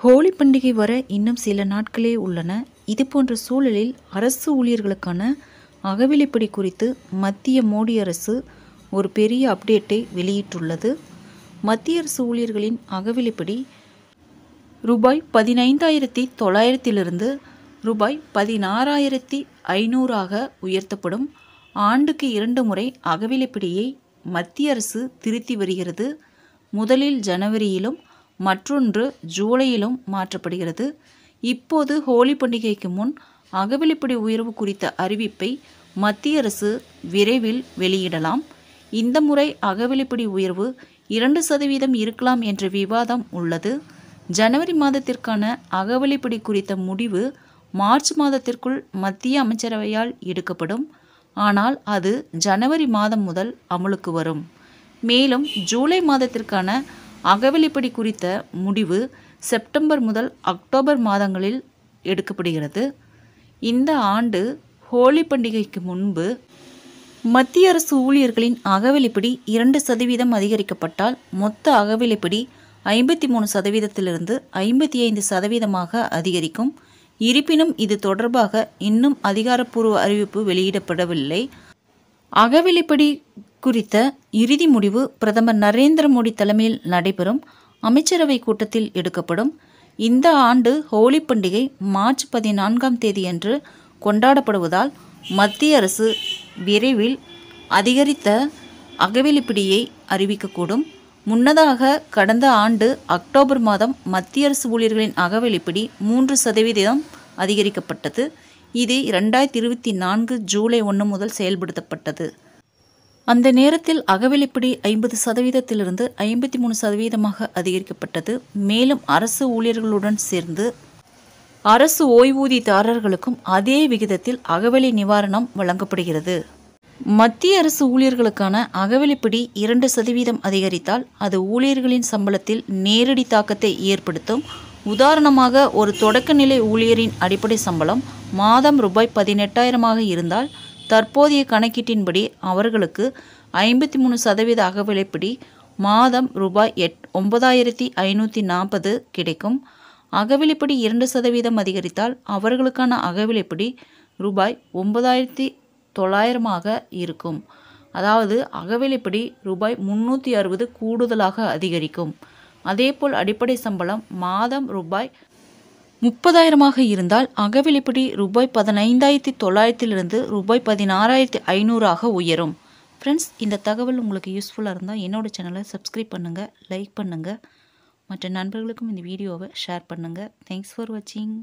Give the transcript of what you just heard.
ஹோலி பண்டிகை வர இன்னும் சில நாட்களே உள்ளன. இதுபோன்ற சூழலில் அரசு ஊழியர்களுக்கான அகவிலைப்படி குறித்து மத்திய மோடி அரசு ஒரு பெரிய அப்டேட்டை வெளியிட்டுள்ளது. மத்திய அரசு ஊழியர்களின் அகவிலைப்படி ரூபாய் 15,900 ரூபாய் 16,500 உயர்த்தப்படும். ஆண்டுக்கு 2 முறை அகவிலைப்படியை மத்திய அரசு திருத்தி வருகிறது. முதலில் ஜனவரியிலும் மற்றொன்று ஜூலையிலும் மாற்றப்படுகிறது. இப்போது ஹோலி பண்டிகைக்கு முன் அகவிலைப்படி உயர்வு குறித்த அறிவிப்பை மத்திய அரசு விரைவில் வெளியிடலாம். இந்த முறை அகவிலைப்படி உயர்வு 2% இருக்கலாம் என்ற விவாதம் உள்ளது. ஜனவரி மாதத்திற்கான அகவிலைப்படி குறித்த முடிவு மார்ச் மாதத்திற்குள் மத்திய அமைச்சரவையால் எடுக்கப்படும். ஆனால் அது ஜனவரி மாதம் முதல் அமலுக்கு வரும். மேலும் ஜூலை மாதத்திற்கான அகவிலைப்படி குறித்த முடிவு செப்டம்பர் முதல் அக்டோபர் மாதங்களில் எடுக்கப்படுகிறது. இந்த ஆண்டு ஹோலி பண்டிகைக்கு முன்பு மத்திய அரசு ஊழியர்களின் அகவிலைப்படி 2% அதிகரிக்கப்பட்டால் மொத்த அகவிலைப்படி 53%லிருந்து 55%ஆக அதிகரிக்கும். இருப்பினும் இது தொடர்பாக இன்னும் அதிகாரப்பூர்வ அறிவிப்பு வெளியிடப்படவில்லை. அகவிலைப்படி குறித்த இறுதி முடிவு பிரதமர் நரேந்திர மோடி தலைமையில் நடைபெறும் அமைச்சரவை கூட்டத்தில் எடுக்கப்படும். இந்த ஆண்டு ஹோலி பண்டிகை மார்ச் 14ஆம் தேதியன்று கொண்டாடப்படுவதால் மத்திய அரசு விரைவில் அதிகரித்த அகவிலைப்படியை அறிவிக்கக்கூடும். முன்னதாக கடந்த ஆண்டு அக்டோபர் மாதம் மத்திய அரசு ஊழியர்களின் அகவிலைப்படி 3% அதிகரிக்கப்பட்டது. இது 2024 ஜூலை 1 முதல் செயல்படுத்தப்பட்டது. அந்த நேரத்தில் அகவிலைப்படி 50%லிருந்து 53%ஆக அதிகரிக்கப்பட்டது. மேலும் அரசு ஊழியர்களுடன் சேர்ந்து அரசு ஓய்வூதியதாரர்களுக்கும் அதே விகிதத்தில் அகவிலை நிவாரணம் வழங்கப்படுகிறது. மத்திய அரசு ஊழியர்களுக்கான அகவிலைப்படி 2% அதிகரித்தால் அது ஊழியர்களின் சம்பளத்தில் நேரடி தாக்கத்தை ஏற்படுத்தும். உதாரணமாக, ஒரு தொடக்கநிலை ஊழியரின் அடிப்படை சம்பளம் மாதம் ரூபாய் 18,000ஆக இருந்தால் தற்போதைய கணக்கீட்டின்படி அவர்களுக்கு 53% அகவிலைப்படி மாதம் ரூபாய் 9,540 கிடைக்கும். அகவிலைப்படி 2% அதிகரித்தால் அவர்களுக்கான அகவிலைப்படி ரூபாய் 9,900ஆக இருக்கும். அதாவது அகவிலைப்படி ரூபாய் 360 கூடுதலாக அதிகரிக்கும். அதேபோல் அடிப்படை சம்பளம் மாதம் ரூபாய் 30,000ஆக இருந்தால் அகவிலைப்படி ரூபாய் 15,900லிருந்து ரூபாய் 16,500ஆக உயரும். ஃப்ரெண்ட்ஸ், இந்த தகவல் உங்களுக்கு யூஸ்ஃபுல்லாக இருந்தால் என்னோட சேனலை சப்ஸ்கிரைப் பண்ணுங்கள், லைக் பண்ணுங்கள், மற்ற நண்பர்களுக்கும் இந்த வீடியோவை ஷேர் பண்ணுங்கள். தேங்க்ஸ் ஃபார் வாட்சிங்.